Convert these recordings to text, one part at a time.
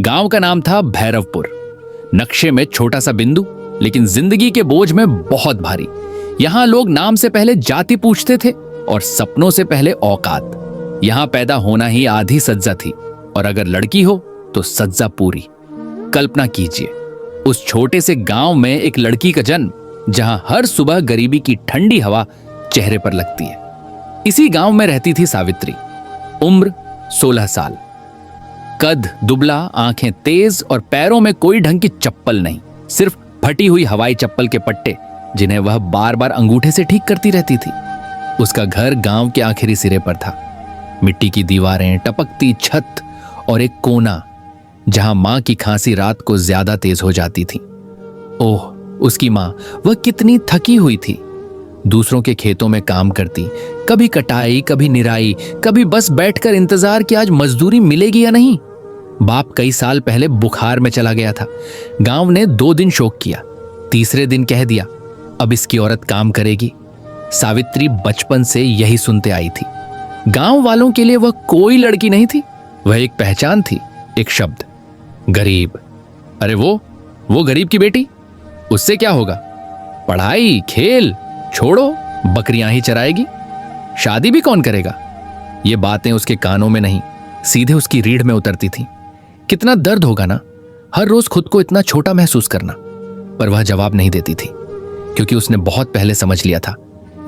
गांव का नाम था भैरवपुर। नक्शे में छोटा सा बिंदु, लेकिन जिंदगी के बोझ में बहुत भारी। यहां लोग नाम से पहले जाति पूछते थे और सपनों से पहले औकात। यहां पैदा होना ही आधी सज्जा थी, और अगर लड़की हो तो सज्जा पूरी। कल्पना कीजिए, उस छोटे से गांव में एक लड़की का जन्म, जहां हर सुबह गरीबी की ठंडी हवा चेहरे पर लगती है। इसी गांव में रहती थी सावित्री। उम्र 16 साल, कद दुबला, आंखें तेज और पैरों में कोई ढंग की चप्पल नहीं, सिर्फ फटी हुई हवाई चप्पल के पट्टे, जिन्हें वह बार बार अंगूठे से ठीक करती रहती थी। उसका घर गांव के आखिरी सिरे पर था। मिट्टी की दीवारें, टपकती छत और एक कोना जहां मां की खांसी रात को ज्यादा तेज हो जाती थी। ओह, उसकी मां, वह कितनी थकी हुई थी। दूसरों के खेतों में काम करती, कभी कटाई, कभी निराई, कभी बस बैठकर इंतजार कि आज मजदूरी मिलेगी या नहीं। बाप कई साल पहले बुखार में चला गया था। गांव ने 2 दिन शोक किया, तीसरे दिन कह दिया अब इसकी औरत काम करेगी। सावित्री बचपन से यही सुनते आई थी। गांव वालों के लिए वह कोई लड़की नहीं थी, वह एक पहचान थी, एक शब्द, गरीब। अरे वो गरीब की बेटी, उससे क्या होगा? पढ़ाई, खेल छोड़ो, बकरियां ही चराएगी, शादी भी कौन करेगा? ये बातें उसके कानों में नहीं, सीधे उसकी रीढ़ में उतरती थी। कितना दर्द होगा ना, हर रोज खुद को इतना छोटा महसूस करना। पर वह जवाब नहीं देती थी, क्योंकि उसने बहुत पहले समझ लिया था,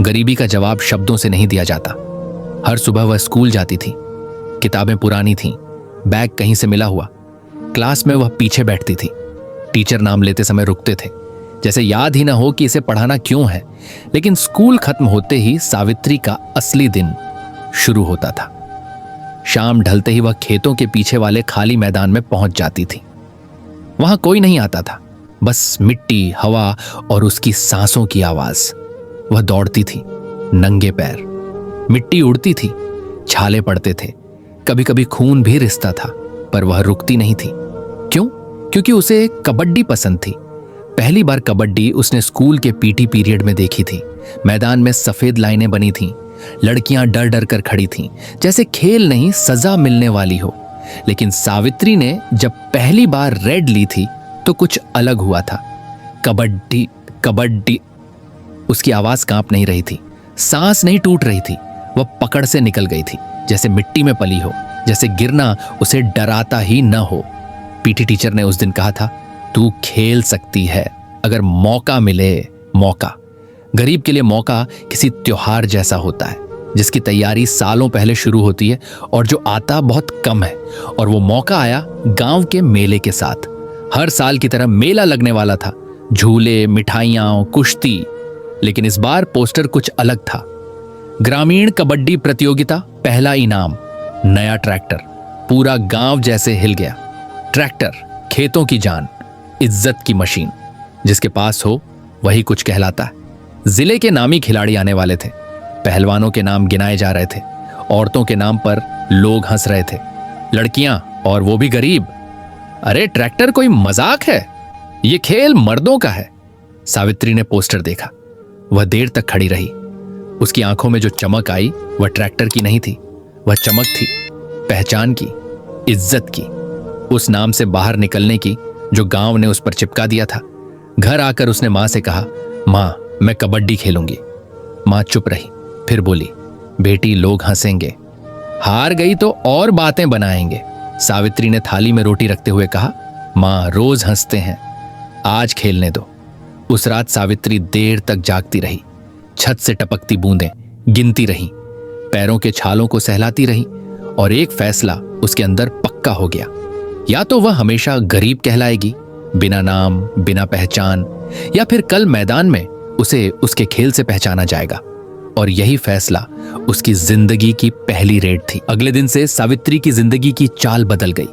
गरीबी का जवाब शब्दों से नहीं दिया जाता। हर सुबह वह स्कूल जाती थी। किताबें पुरानी थीं, बैग कहीं से मिला हुआ। क्लास में वह पीछे बैठती थी। टीचर नाम लेते समय रुकते थे, जैसे याद ही ना हो कि इसे पढ़ाना क्यों है। लेकिन स्कूल खत्म होते ही सावित्री का असली दिन शुरू होता था। शाम ढलते ही वह खेतों के पीछे वाले खाली मैदान में पहुंच जाती थी। वहां कोई नहीं आता था, बस मिट्टी, हवा और उसकी सांसों की आवाज। वह दौड़ती थी, नंगे पैर। मिट्टी उड़ती थी, छाले पड़ते थे, कभी कभी खून भी रिसता था, पर वह रुकती नहीं थी। क्यों? क्योंकि उसे कबड्डी पसंद थी। पहली बार कबड्डी उसने स्कूल के पीटी पीरियड में देखी थी। मैदान में सफेद लाइनें बनी थीं, लड़कियां डर डर कर खड़ी थीं, जैसे खेल नहीं सजा मिलने वाली हो। लेकिन सावित्री ने जब पहली बार रेड ली थी तो कुछ अलग हुआ था। कबड्डी कबड्डी, उसकी आवाज कांप नहीं रही थी, सांस नहीं टूट रही थी, वह पकड़ से निकल गई थी, जैसे मिट्टी में पली हो, जैसे गिरना उसे डराता ही न हो। पीटी टीचर ने उस दिन कहा था, तू खेल सकती है अगर मौका मिले। मौका गरीब के लिए मौका किसी त्योहार जैसा होता है, जिसकी तैयारी सालों पहले शुरू होती है और जो आता बहुत कम है। और वो मौका आया गांव के मेले के साथ। हर साल की तरह मेला लगने वाला था, झूले, मिठाइयां, कुश्ती। लेकिन इस बार पोस्टर कुछ अलग था। ग्रामीण कबड्डी प्रतियोगिता, पहला इनाम नया ट्रैक्टर। पूरा गांव जैसे हिल गया। ट्रैक्टर, खेतों की जान, इज्जत की मशीन। जिसके पास हो वही कुछ कहलाता है। जिले के नामी खिलाड़ी आने वाले थे। पहलवानों के नाम गिनाए जा रहे थे। औरतों के नाम पर लोग हंस रहे थे। लड़कियां, और वो भी गरीब। अरे ट्रैक्टर कोई मजाक है? ये खेल मर्दों का है। सावित्री ने पोस्टर देखा। वह देर तक खड़ी रही। उसकी आंखों में जो चमक आई वह ट्रैक्टर की नहीं थी, वह चमक थी पहचान की, इज्जत की, उस नाम से बाहर निकलने की जो गांव ने उस पर चिपका दिया था। घर आकर उसने मां से कहा, मां मैं कबड्डी खेलूंगी। मां चुप रही, फिर बोली, बेटी लोग हंसेंगे, हार गई तो और बातें बनाएंगे। सावित्री ने थाली में रोटी रखते हुए कहा, मां रोज हंसते हैं, आज खेलने दो। उस रात सावित्री देर तक जागती रही। छत से टपकती बूंदें गिनती रही, पैरों के छालों को सहलाती रही, और एक फैसला उसके अंदर पक्का हो गया। या तो वह हमेशा गरीब कहलाएगी, बिना नाम, बिना पहचान, या फिर कल मैदान में उसे उसके खेल से पहचाना जाएगा। और यही फैसला उसकी जिंदगी की पहली रेड थी। अगले दिन से सावित्री की जिंदगी की चाल बदल गई।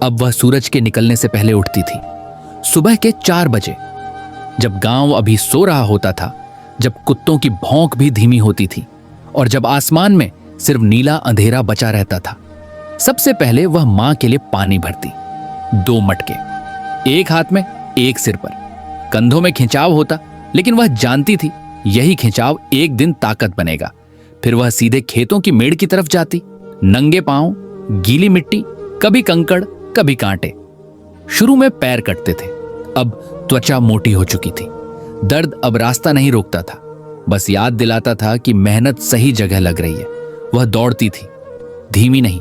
अब वह सूरज के निकलने से पहले उठती थी, सुबह के 4 बजे, जब गांव अभी सो रहा होता था, जब कुत्तों की भौंक भी धीमी होती थी, और जब आसमान में सिर्फ नीला अंधेरा बचा रहता था। सबसे पहले वह मां के लिए पानी भरती। 2 मटके, एक हाथ में, एक सिर पर। कंधों में खिंचाव होता, लेकिन वह जानती थी यही खिंचाव एक दिन ताकत बनेगा। फिर वह सीधे खेतों की मेड़ की तरफ जाती, नंगे पांव, गीली मिट्टी, कभी कंकड़, कभी कांटे, शुरू में पैर कटते थे, अब त्वचा मोटी हो चुकी थी। दर्द अब रास्ता नहीं रोकता था, बस याद दिलाता था कि मेहनत सही जगह लग रही है। वह दौड़ती थी, धीमी नहीं,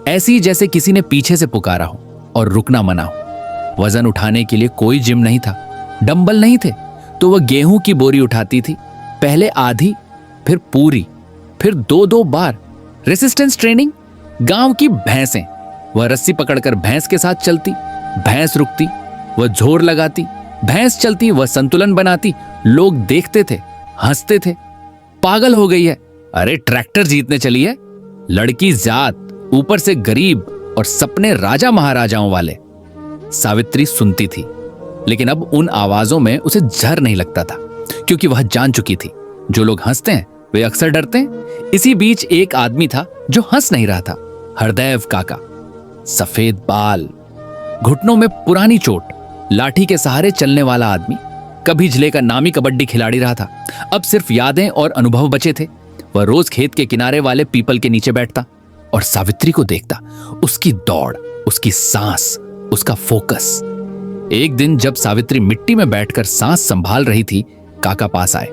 ऐसी जैसे किसी ने पीछे से पुकारा हो और रुकना मना हो। वजन उठाने के लिए कोई जिम नहीं था, डंबल नहीं थे, तो वह गेहूं की बोरी उठाती थी, पहले आधी, फिर पूरी, फिर 2-2 बार। Resistance training. गांव की भैंसें, वह रस्सी पकड़कर भैंस के साथ चलती, भैंस रुकती, वह जोर लगाती, भैंस चलती, वह संतुलन बनाती। लोग देखते थे, हंसते थे। पागल हो गई है, अरे ट्रैक्टर जीतने चली है। लड़की जात, ऊपर से गरीब, और सपने राजा महाराजाओं वाले। सावित्री सुनती थी, लेकिन अब उन आवाजों में उसे झर नहीं लगता था, क्योंकि वह जान चुकी थी जो लोग हंसते हैं वे अक्सर डरते हैं। इसी बीच एक आदमी था जो हंस नहीं रहा था, हरदेव काका। सफेद बाल, घुटनों में पुरानी चोट, लाठी के सहारे चलने वाला आदमी। कभी जिले का नामी कबड्डी खिलाड़ी रहा था, अब सिर्फ यादें और अनुभव बचे थे। वह रोज खेत के किनारे वाले पीपल के नीचे बैठता और सावित्री को देखता, उसकी दौड़, उसकी सांस, उसका फोकस। एक दिन जब सावित्री मिट्टी में बैठकर सांस संभाल रही थी, काका पास आए।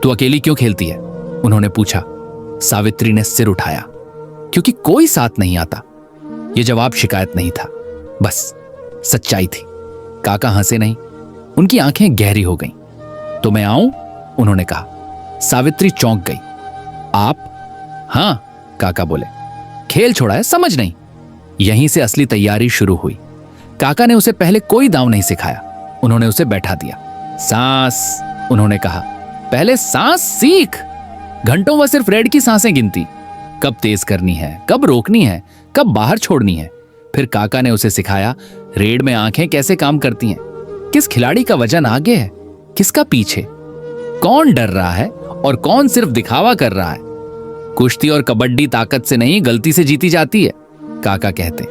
तू अकेली क्यों खेलती है? उन्होंने पूछा। सावित्री ने सिर उठाया, क्योंकि कोई साथ नहीं आता। यह जवाब शिकायत नहीं था, बस सच्चाई थी। काका हंसे नहीं, उनकी आंखें गहरी हो गईं। तो मैं आऊं? उन्होंने कहा। सावित्री चौंक गई। आप? हां, काका बोले। खेल छोड़ा है, समझ नहीं। यहीं से असली तैयारी शुरू हुई। काका ने उसे पहले कोई दांव नहीं सिखाया, उन्होंने उसे बैठा दिया। सांस, उन्होंने कहा, पहले सांस सीख। घंटों वह सिर्फ रेड की सांसें गिनती, कब तेज करनी है, कब रोकनी है, कब बाहर छोड़नी है। फिर काका ने उसे सिखाया रेड में आंखें कैसे काम करती हैं, किस खिलाड़ी का वजन आगे है, किसका पीछे, कौन डर रहा है और कौन सिर्फ दिखावा कर रहा है। कुश्ती और कबड्डी ताकत से नहीं, गलती से जीती जाती है, काका कहते।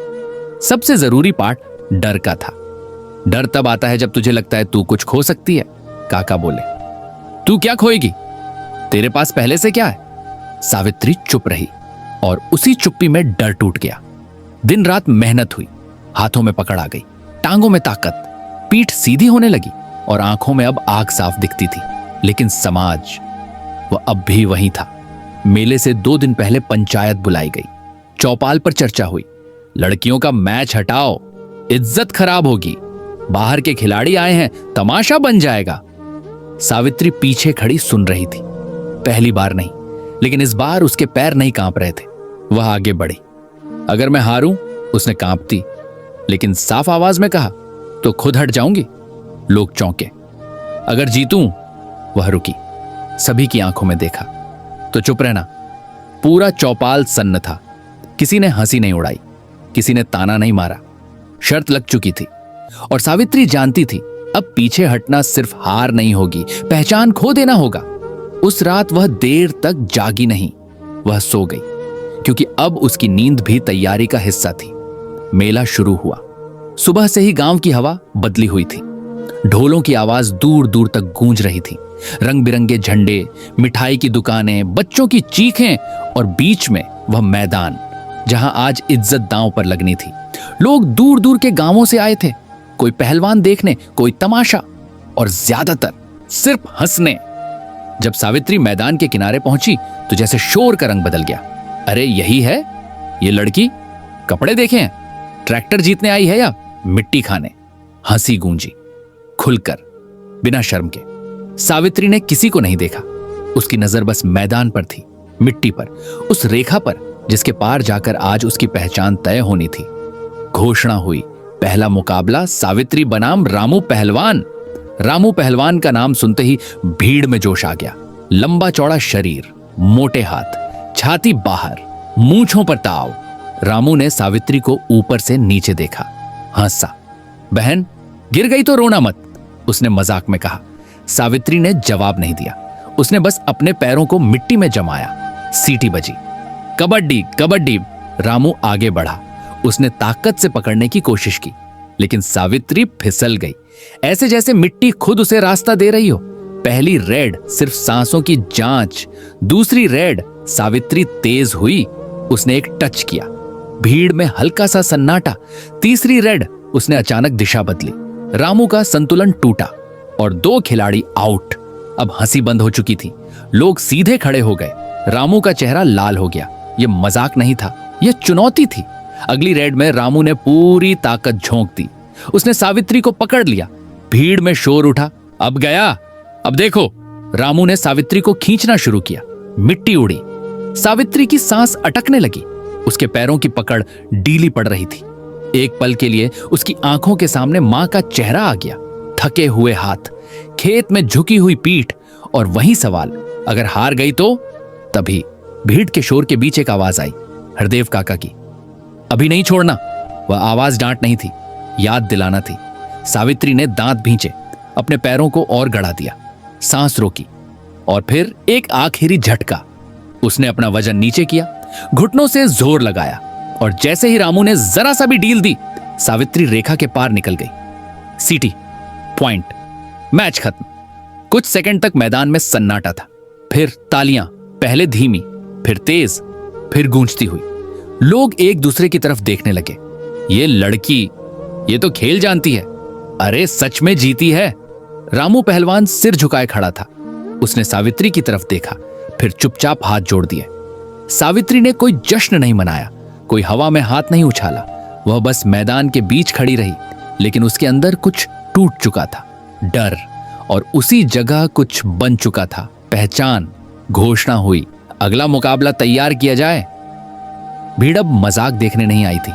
सबसे जरूरी पार्ट डर का था। डर तब आता है जब तुझे लगता है तू कुछ खो सकती है, काका बोले। तू क्या खोएगी? तेरे पास पहले से क्या है? सावित्री चुप रही और उसी चुप्पी में डर टूट गया। दिन रात मेहनत हुई, हाथों में पकड़ आ गई, टांगों में ताकत, पीठ सीधी होने लगी और आंखों में अब आग साफ दिखती थी। लेकिन समाज, वह अब भी वहीं था। मेले से 2 दिन पहले पंचायत बुलाई गई, चौपाल पर चर्चा हुई। लड़कियों का मैच हटाओ, इज्जत खराब होगी, बाहर के खिलाड़ी आए हैं, तमाशा बन जाएगा। सावित्री पीछे खड़ी सुन रही थी। पहली बार नहीं, लेकिन इस बार उसके पैर नहीं कांप रहे थे। वह आगे बढ़ी। अगर मैं हारूं, उसने कांपती लेकिन साफ आवाज में कहा, तो खुद हट जाऊंगी। लोग चौंके। अगर जीतूं, वह रुकी, सभी की आंखों में देखा। तो चुप रहना। पूरा चौपाल सन्न था, किसी ने हंसी नहीं उड़ाई, किसी ने ताना नहीं मारा। शर्त लग चुकी थी और सावित्री जानती थी अब पीछे हटना सिर्फ हार नहीं होगी, पहचान खो देना होगा। उस रात वह देर तक जागी नहीं, वह सो गई, क्योंकि अब उसकी नींद भी तैयारी का हिस्सा थी। मेला शुरू हुआ। सुबह से ही गांव की हवा बदली हुई थी। ढोलों की आवाज दूर दूर तक गूंज रही थी। रंग बिरंगे झंडे, मिठाई की दुकानें, बच्चों की चीखें और बीच में वह मैदान जहां आज इज्जत दांव पर लगनी थी। लोग दूर दूर के गांवों से आए थे, कोई पहलवान देखने, कोई तमाशा और ज्यादातर सिर्फ हंसने। जब सावित्री मैदान के किनारे पहुंची तो जैसे शोर का रंग बदल गया। अरे यही है ये लड़की, कपड़े देखे हैं, ट्रैक्टर जीतने आई है या मिट्टी खाने? हंसी गूंजी खुलकर, बिना शर्म के। सावित्री ने किसी को नहीं देखा, उसकी नजर बस मैदान पर थी, मिट्टी पर, उस रेखा पर जिसके पार जाकर आज उसकी पहचान तय होनी थी। घोषणा हुई, पहला मुकाबला सावित्री बनाम रामू पहलवान। रामू पहलवान का नाम सुनते ही भीड़ में जोश आ गया। लंबा चौड़ा शरीर, मोटे हाथ, छाती बाहर, मूंछों पर ताव। रामू ने सावित्री को ऊपर से नीचे देखा, हंसा। बहन, गिर गई तो रोना मत, उसने मजाक में कहा। सावित्री ने जवाब नहीं दिया, उसने बस अपने पैरों को मिट्टी में जमाया। सीटी बजी। कबड्डी कबड्डी। रामू आगे बढ़ा, उसने ताकत से पकड़ने की कोशिश की, लेकिन सावित्री फिसल गई, ऐसे जैसे मिट्टी खुद उसे रास्ता दे रही हो। पहली रेड सिर्फ सांसों की जांच, दूसरी रेड सावित्री तेज हुई, उसने एक टच किया, भीड़ में हल्का सा सन्नाटा। तीसरी रेड उसने अचानक दिशा बदली। रामू का संतुलन टूटा और 2 खिलाड़ी आउट। अब हंसी बंद हो चुकी थी। लोग सीधे खड़े हो गए। रामू का चेहरा लाल हो गया। यह मजाक नहीं था, यह चुनौती थी। अगली रेड में रामू ने पूरी ताकत झोंक दी। उसने सावित्री को पकड़ लिया। भीड़ में शोर उठा, अब गया, अब देखो। रामू ने सावित्री को खींचना शुरू किया। मिट्टी उड़ी। सावित्री की सांस अटकने लगी। उसके पैरों की पकड़ ढीली पड़ रही थी। एक पल के लिए उसकी आंखों के सामने मां का चेहरा आ गया। थके हुए हाथ, खेत में झुकी हुई पीठ और वही सवाल, अगर हार गई तो? तभी भीड़ के शोर के बीच एक आवाज आई, हरदेव काका की। अभी नहीं छोड़ना। वह आवाज डांट नहीं थी, याद दिलाना थी। सावित्री ने दांत भींचे, अपने पैरों को और गड़ा दिया, सांस रोकी और फिर एक आखिरी झटका। उसने अपना वजन नीचे किया, घुटनों से जोर लगाया और जैसे ही रामू ने जरा सा भी ढील दी, सावित्री रेखा के पार निकल गई। सीटी, पॉइंट, मैच खत्म। कुछ सेकंड तक मैदान में सन्नाटा था। फिर तालियां, पहले धीमी, फिर तेज, फिर गूंजती हुई। लोग एक दूसरे की तरफ देखने लगे। ये लड़की, ये तो खेल जानती है। अरे सच में जीती है। रामू पहलवान सिर झुकाए खड़ा था। उसने सावित्री की तरफ देखा, फिर चुपचाप हाथ जोड़ दिए। सावित्री ने कोई जश्न नहीं मनाया, कोई हवा में हाथ नहीं उछाला। वह बस मैदान के बीच खड़ी रही, लेकिन उसके अंदर कुछ टूट चुका था, डर। और उसी जगह कुछ बन चुका था, पहचान। घोषणा हुई, अगला मुकाबला तैयार किया जाए। भीड़ अब मजाक देखने नहीं आई थी,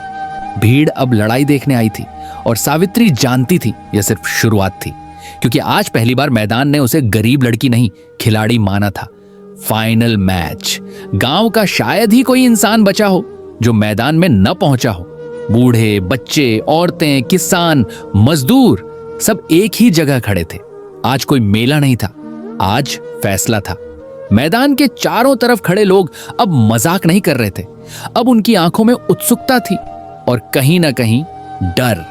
भीड़ अब लड़ाई देखने आई थी। और सावित्री जानती थी यह सिर्फ शुरुआत थी, क्योंकि आज पहली बार मैदान ने उसे गरीब लड़की नहीं, खिलाड़ी माना था। Final match. गांव का शायद ही कोई इंसान बचा हो जो मैदान में न पहुंचा हो। बूढ़े, बच्चे, औरतें, किसान, मजदूर, सब एक ही जगह खड़े थे। आज कोई मेला नहीं था, आज फैसला था। मैदान के चारों तरफ खड़े लोग अब मजाक नहीं कर रहे थे। अब उनकी आंखों में उत्सुकता थी और कहीं ना कहीं डर,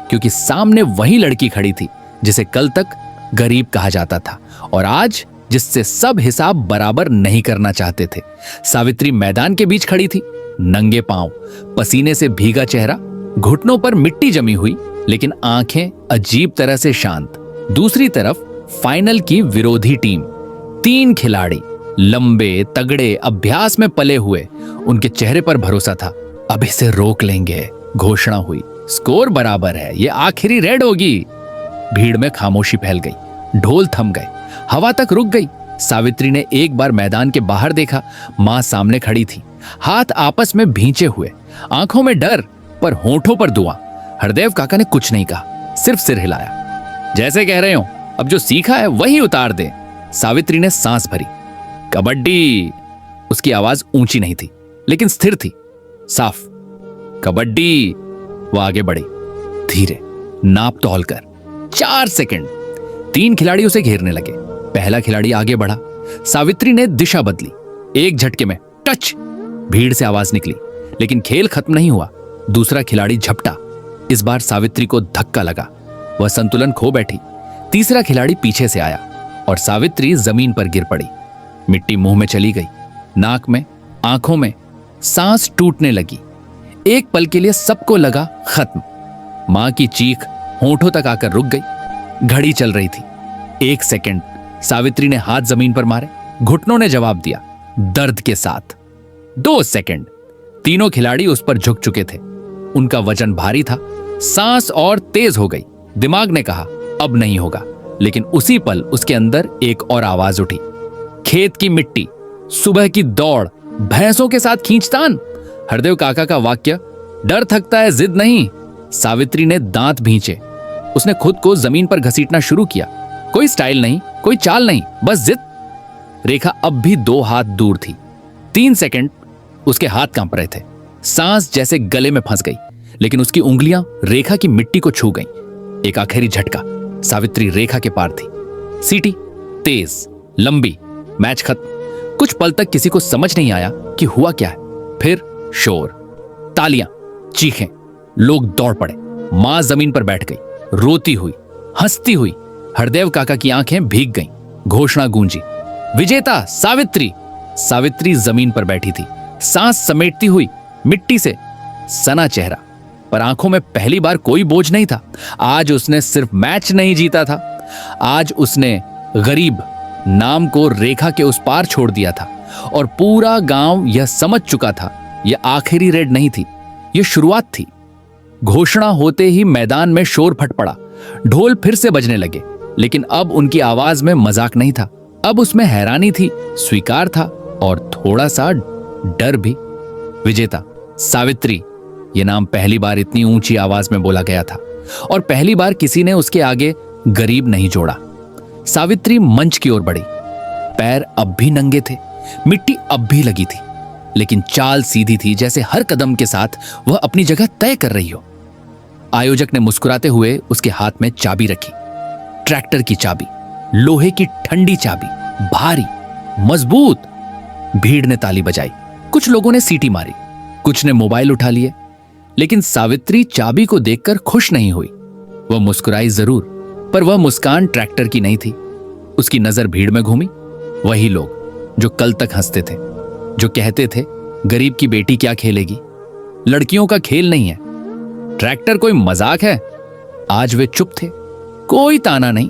क्योंकि सामने वही लड़की खड़ी थी जिसे कल तक गरीब कहा जाता था और आज जिससे सब हिसाब बराबर नहीं करना चाहते थे। सावित्री मैदान के बीच खड़ी थी, नंगे पांव, पसीने से भीगा चेहरा, घुटनों पर मिट्टी जमी हुई, लेकिन आंखें अजीब तरह से शांत। दूसरी तरफ फाइनल की विरोधी टीम, 3 खिलाड़ी, लंबे, तगड़े, अभ्यास में पले हुए। उनके चेहरे पर भरोसा था, अब इसे रोक लेंगे। घोषणा हुई, स्कोर बराबर है, ये आखिरी रेड होगी। भीड़ में खामोशी फैल गई, ढोल थम गए, हवा तक रुक गई। सावित्री ने एक बार मैदान के बाहर देखा, मां सामने खड़ी थी, हाथ आपस में भींचे हुए, आंखों में डर पर होठों पर दुआ। हरदेव काका ने कुछ नहीं कहा, सिर्फ सिर हिलाया, जैसे कह रहे हो अब जो सीखा है वही उतार दे। सावित्री ने सांस भरी, कबड्डी। उसकी आवाज ऊंची नहीं थी, लेकिन स्थिर थी, साफ, कबड्डी। वो आगे बढ़ी, धीरे, नाप तौल कर। 4 सेकंड। 3 खिलाड़ी उसे घेरने लगे। पहला खिलाड़ी आगे बढ़ा, सावित्री ने दिशा बदली, एक झटके में टच। भीड़ से आवाज निकली, लेकिन खेल खत्म नहीं हुआ। दूसरा खिलाड़ी झपटा, इस बार सावित्री को धक्का लगा, वह संतुलन खो बैठी। तीसरा खिलाड़ी पीछे से आया और सावित्री जमीन पर गिर पड़ी। मिट्टी मुंह में चली गई, नाक में, आंखों में, सांस टूटने लगी। एक पल के लिए सबको लगा खत्म। मां की चीख होठों तक आकर रुक गई। घड़ी चल रही थी। 1 सेकंड। सावित्री ने हाथ जमीन पर मारे, घुटनों ने जवाब दिया, दर्द के साथ। 2 सेकंड। तीनों खिलाड़ी उस पर झुक चुके थे। उनका वजन भारी था। सांस और तेज हो गई। दिमाग ने कहा अब नहीं होगा, लेकिन उसी पल उसके अंदर एक और आवाज उठी, खेत की मिट्टी, सुबह की दौड़, भैंसों के साथ खींचतान। हरदेव काका का वाक्य, डर थकता है, जिद नहीं। सावित्री ने दांत भींचे। उसने खुद को जमीन पर घसीटना शुरू किया। कोई स्टाइल नहीं, कोई चाल नहीं, बस जिद। रेखा अब भी 2 हाथ दूर थी। 3 सेकंड। उसके हाथ कांप रहे थे, सांस जैसे गले में फंस गई, लेकिन उसकी उंगलियां रेखा की मिट्टी को छू गईं। एक आखिरी झटका, सावित्री रेखा के पार थी। सीटी, तेज, लंबी, मैच खत्म। कुछ पल तक किसी को समझ नहीं आया कि हुआ क्या है। फिर शोर, तालियां, चीखें, लोग दौड़ पड़े। मां जमीन पर बैठ गई, रोती हुई, हंसती हुई। हरदेव काका की आंखें भीग गईं। घोषणा गूंजी, विजेता सावित्री। सावित्री जमीन पर बैठी थी, सांस समेटती हुई, मिट्टी से सना चेहरा। पर आंखों में पहली बार कोई बोझ नहीं था। आज उसने सिर्फ मैच नहीं जीता था, आज उसने गरीब नाम को रेखा के उस पार छोड़ दिया था। और पूरा गांव यह समझ चुका था, यह आखिरी रेड नहीं थी, यह शुरुआत थी। घोषणा होते ही मैदान में शोर फट पड़ा। ढोल फिर से बजने लगे, लेकिन अब उनकी आवाज में मजाक नहीं था, अब उसमें हैरानी थी, स्वीकार था और थोड़ा सा डर भी। विजेता सावित्री, यह नाम पहली बार इतनी ऊंची आवाज में बोला गया था और पहली बार किसी ने उसके आगे गरीब नहीं जोड़ा। सावित्री मंच की ओर बढ़ी। पैर अब भी नंगे थे, मिट्टी अब भी लगी थी, लेकिन चाल सीधी थी, जैसे हर कदम के साथ वह अपनी जगह तय कर रही हो। आयोजक ने मुस्कुराते हुए उसके हाथ में चाबी रखी, ट्रैक्टर की चाबी, लोहे की ठंडी चाबी, भारी, मजबूत। भीड़ ने ताली बजाई, कुछ लोगों ने सीटी मारी, कुछ ने मोबाइल उठा लिए, लेकिन सावित्री चाबी को देखकर खुश नहीं हुई। वह मुस्कुराई जरूर, पर वह मुस्कान ट्रैक्टर की नहीं थी। उसकी नजर भीड़ में घूमी। वही लोग जो कल तक हंसते थे, जो कहते थे गरीब की बेटी क्या खेलेगी, लड़कियों का खेल नहीं है, ट्रैक्टर कोई मजाक है, आज वे चुप थे। कोई ताना नहीं,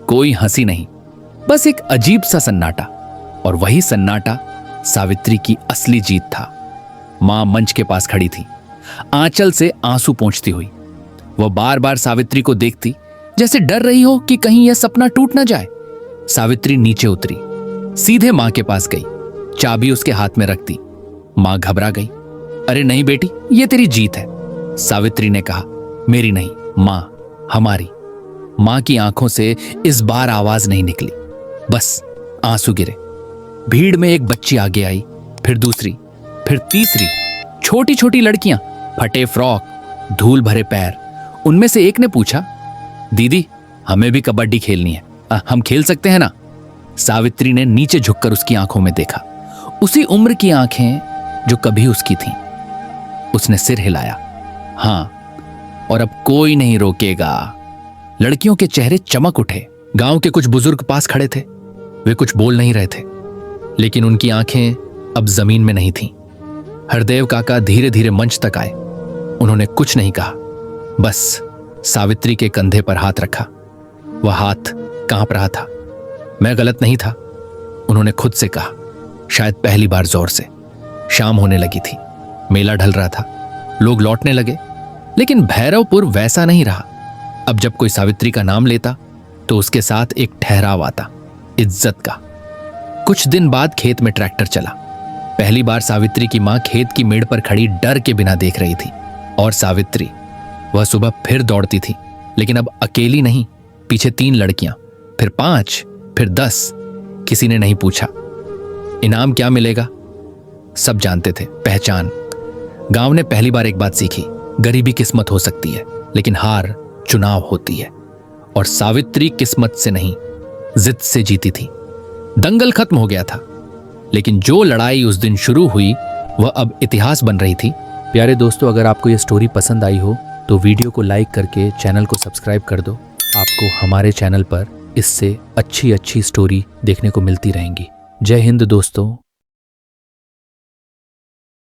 कोई हंसी नहीं, बस एक अजीब सा सन्नाटा। और वही सन्नाटा सावित्री की असली जीत था। मां मंच के पास खड़ी थी, आंचल से आंसू पोंछती हुई। वह बार बार सावित्री को देखती, जैसे डर रही हो कि कहीं यह सपना टूट ना जाए। सावित्री नीचे उतरी, सीधे मां के पास गई, चाबी उसके हाथ में रख दी। मां घबरा गई। अरे नहीं बेटी, यह तेरी जीत है। सावित्री ने कहा, मेरी नहीं मां, हमारी। मां की आंखों से इस बार आवाज नहीं निकली, बस आंसू गिरे। भीड़ में एक बच्ची आगे आई, फिर दूसरी, फिर तीसरी। छोटी छोटी लड़कियां, फटे फ्रॉक, धूल भरे पैर। उनमें से एक ने पूछा, दीदी हमें भी कबड्डी खेलनी है, हम खेल सकते हैं ना? सावित्री ने नीचे झुककर उसकी आंखों में देखा, उसी उम्र की आंखें जो कभी उसकी थीं। उसने सिर हिलाया, हां, और अब कोई नहीं रोकेगा। लड़कियों के चेहरे चमक उठे। गांव के कुछ बुजुर्ग पास खड़े थे, वे कुछ बोल नहीं रहे थे, लेकिन उनकी आंखें अब जमीन में नहीं थीं। हरदेव काका धीरे धीरे मंच तक आए। उन्होंने कुछ नहीं कहा, बस सावित्री के कंधे पर हाथ रखा। वह हाथ कांप रहा था। मैं गलत नहीं था, उन्होंने खुद से कहा, शायद पहली बार जोर से। शाम होने लगी थी, मेला ढल रहा था, लोग लौटने लगे, लेकिन भैरवपुर वैसा नहीं रहा। अब जब कोई सावित्री का नाम लेता तो उसके साथ एक ठहराव आता, इज्जत का। कुछ दिन बाद खेत में ट्रैक्टर चला। पहली बार सावित्री की मां खेत की मेड़ पर खड़ी डर के बिना देख रही थी। और सावित्री, वह सुबह फिर दौड़ती थी, लेकिन अब अकेली नहीं, पीछे 3 लड़कियां, फिर 5, फिर 10। किसी ने नहीं पूछा इनाम क्या मिलेगा, सब जानते थे, पहचान। गांव ने पहली बार एक बात सीखी, गरीबी किस्मत हो सकती है, लेकिन हार चुनाव होती है। और सावित्री किस्मत से नहीं, जिद से जीती थी। दंगल खत्म हो गया था, लेकिन जो लड़ाई उस दिन शुरू हुई वह अब इतिहास बन रही थी। प्यारे दोस्तों, अगर आपको यह स्टोरी पसंद आई हो तो वीडियो को लाइक करके चैनल को सब्सक्राइब कर दो। आपको हमारे चैनल पर इससे अच्छी स्टोरी देखने को मिलती रहेंगी। जय हिंद दोस्तों।